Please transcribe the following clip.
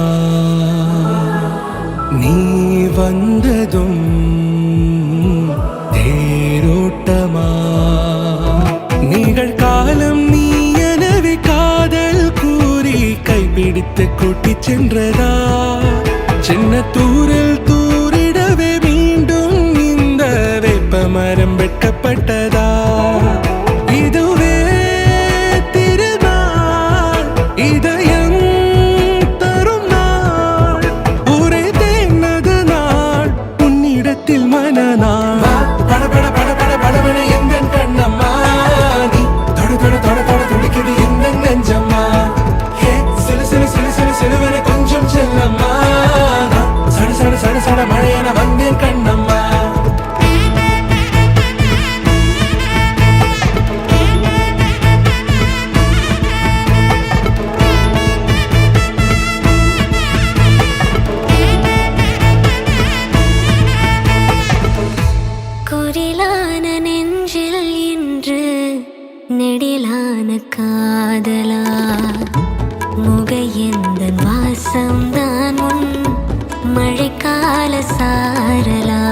தேரோட்டமா நீ வந்ததும் தேரோட்டமா நிகழ்காலம் நீ எனவே காதல் கூறி கைப்பிடித்து கூட்டிச் சென்றதா சின்ன தூரில் தூரிடவே மீண்டும் இந்த வேப்ப மரம் வெட்கப்பட்டதா இதுவே திருநாள் இதயம் தரும் நாள் ஒரே தேனது நாள் உன்னிடத்தில் மனநாள் படபட படபட படபட எந்த கண்ணம்மா நீ தொட தொட தொட தொட துடிக்குது எந்த நெஞ்சம்மா சிலு சிலு சிலு சிலு சிலுவன கொஞ்சம் செல்லம்மா சட சட சட சட மழையென வந்தேன் கண்ணம்மா குரிலான நெஞ்சில் இன்று நெடிலான காதலா முகையெந்தன் வாசம்தான் உன் மழைக்கால சாரலா